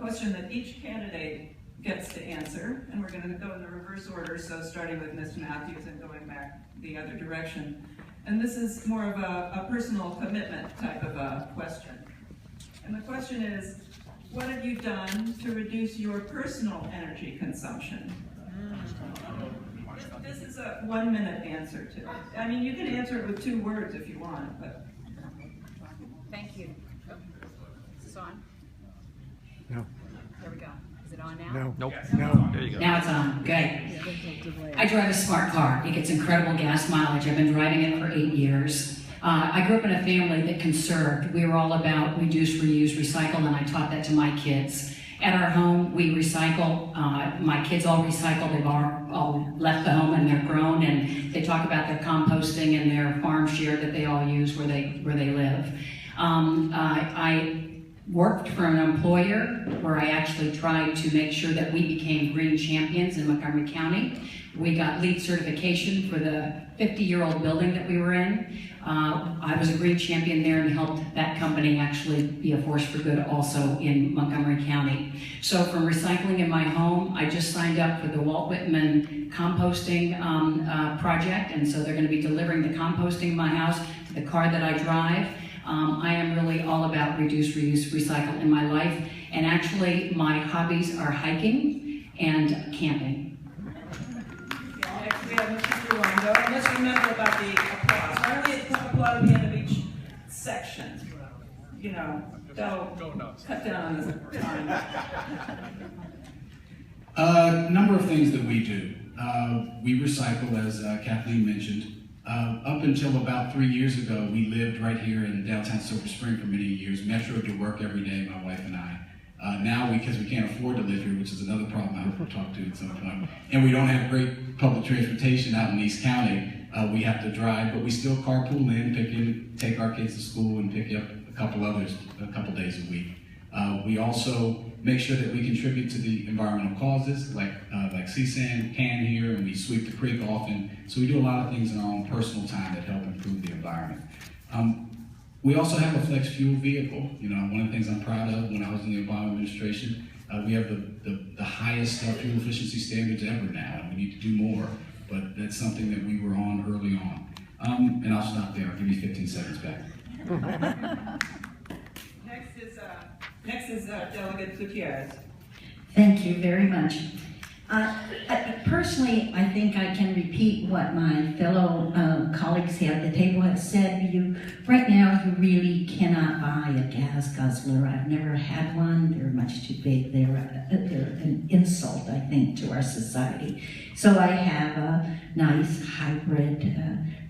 question that each candidate gets to answer, and we're going to go in the reverse order, so starting with Ms. Matthews and going back the other direction. And this is more of a personal commitment type of a question. And the question is, what have you done to reduce your personal energy consumption? This is a 1-minute answer to it. I mean, you can answer it with 2 words if you want, but. Thank you. Oh, is this on? No. There we go. Is it on now? No. Nope. No. There you go. Now it's on. Good. I drive a smart car. It gets incredible gas mileage. I've been driving it for 8 years. I grew up in a family that conserved. We were all about reduce, reuse, recycle, and I taught that to my kids. At our home, we recycle. My kids all recycle. They've all left the home and they're grown, and they talk about their composting and their farm share that they all use where they live. I worked for an employer where I actually tried to make sure that we became green champions in Montgomery County. We got LEED certification for the 50-year-old building that we were in. I was a green champion there and helped that company actually be a force for good also in Montgomery County. So from recycling in my home, I just signed up for the Walt Whitman composting project, and so they're going to be delivering the composting in my house to the car that I drive. I am really all about reduce, reuse, recycle in my life, and actually my hobbies are hiking and camping. Next we have Mr. Luongo, and let's remember about the applause. Why don't we applaud at the end of each section? You know, don't cut down on the time. A number of things that we do. We recycle, as Kathleen mentioned. Up until about 3 years ago, we lived right here in downtown Silver Spring for many years, metro to work every day, my wife and I. Now, because we can't afford to live here, which is another problem I hope we'll talk to at some point, and we don't have great public transportation out in East County, we have to drive, but we still carpool in, take our kids to school, and pick up a couple days a week. We also make sure that we contribute to the environmental causes, like CSAN can here, and we sweep the creek often. So we do a lot of things in our own personal time that help improve the environment. We also have a flex fuel vehicle. You know, one of the things I'm proud of when I was in the Obama administration, we have the highest fuel efficiency standards ever now, and we need to do more, but that's something that we were on early on. And I'll stop there. I'll give you 15 seconds back. Next is Delegate Gutierrez. Thank you very much. Personally, I think I can repeat what my fellow colleagues here at the table have said. Right now, you really cannot buy a gas guzzler. I've never had one. They're much too big. They're an insult, I think, to our society. So I have a nice hybrid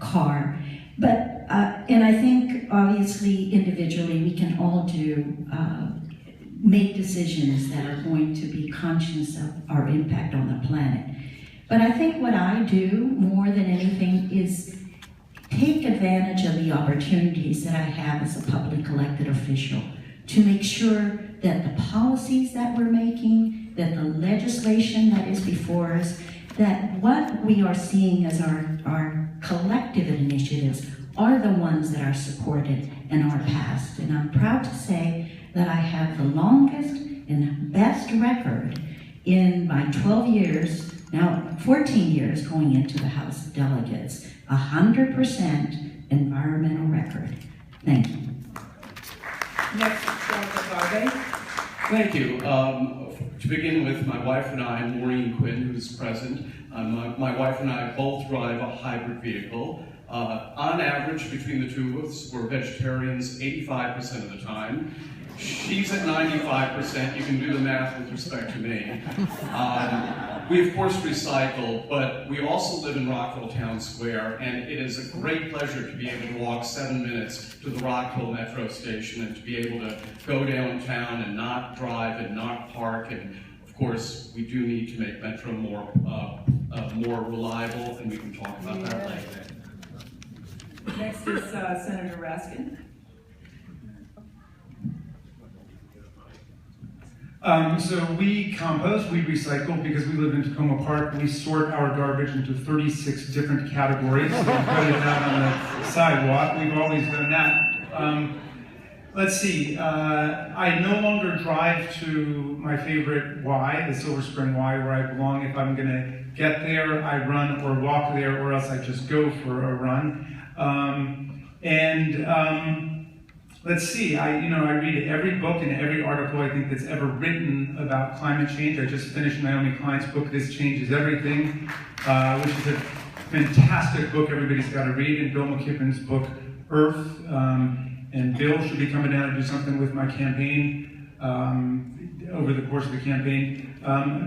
car. But, and I think, obviously, individually, we can all make decisions that are going to be conscious of our impact on the planet. But I think what I do more than anything is take advantage of the opportunities that I have as a public elected official to make sure that the policies that we're making, that the legislation that is before us, that what we are seeing as our collective initiatives are the ones that are supported and are passed. And I'm proud to say that I have the longest and best record in my 12 years, now 14 years going into the House of Delegates, 100% environmental record. Thank you. Next, Delegate Garvey. Thank you. To begin with, my wife and I, Maureen Quinn, who is present, my wife and I both drive a hybrid vehicle. On average, between the two of us, we're vegetarians 85% of the time. She's at 95%. You can do the math with respect to me. We, of course, recycle, but we also live in Rockville Town Square, and it is a great pleasure to be able to walk 7 minutes to the Rockville Metro Station and to be able to go downtown and not drive and not park. And, of course, we do need to make Metro more reliable, and we can talk about that later. Next is Senator Raskin. So we compost, we recycle, because we live in Tacoma Park. We sort our garbage into 36 different categories. So we put it out on the sidewalk. We've always done that. Let's see, I no longer drive to my favorite Y, the Silver Spring Y, where I belong. If I'm gonna get there, I run or walk there, or else I just go for a run. Let's see, I read every book and every article I think that's ever written about climate change. I just finished Naomi Klein's book, This Changes Everything, which is a fantastic book everybody's got to read, and Bill McKibben's book, Earth. And Bill should be coming down to do something with my campaign over the course of the campaign,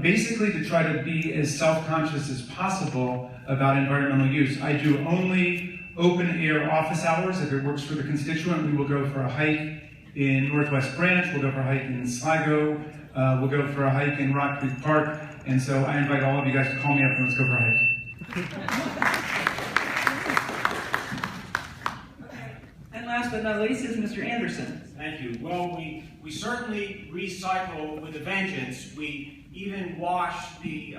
basically to try to be as self-conscious as possible about environmental use. I do only open-air office hours. If it works for the constituent, we will go for a hike in Northwest Branch, we'll go for a hike in Sligo, we'll go for a hike in Rock Creek Park, and so I invite all of you guys to call me up and let's go for a hike. And last but not least is Mr. Anderson. Thank you. Well, we certainly recycle with a vengeance. We even wash the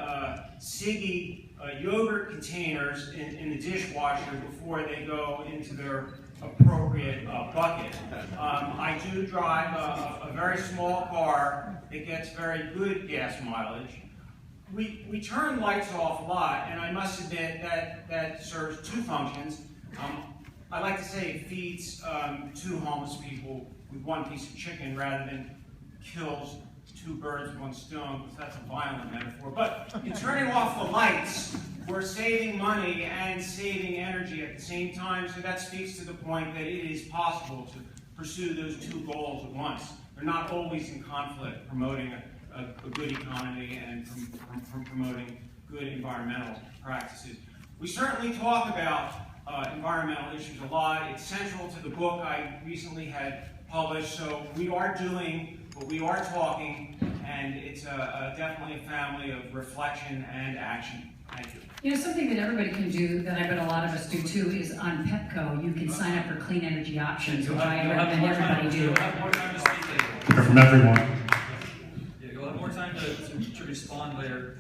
Siggy yogurt containers in the dishwasher before they go into their appropriate bucket. I do drive a very small car that gets very good gas mileage. We turn lights off a lot, and I must admit that serves two functions. I like to say it feeds two homeless people with one piece of chicken rather than kills two birds with one stone, because that's a violent metaphor. But in turning off the lights, we're saving money and saving energy at the same time, so that speaks to the point that it is possible to pursue those two goals at once. They're not always in conflict, promoting a good economy and from promoting good environmental practices. We certainly talk about environmental issues a lot. It's central to the book I recently had published, so we are doing what we are talking, and it's definitely a family of reflection and action. Thank you. You know, something that everybody can do, that I bet a lot of us do too, is on Pepco, you can sign up for clean energy options, which I recommend everybody do. You'll have more time to speak later. Hear from everyone. Yeah, you'll have more time to respond later.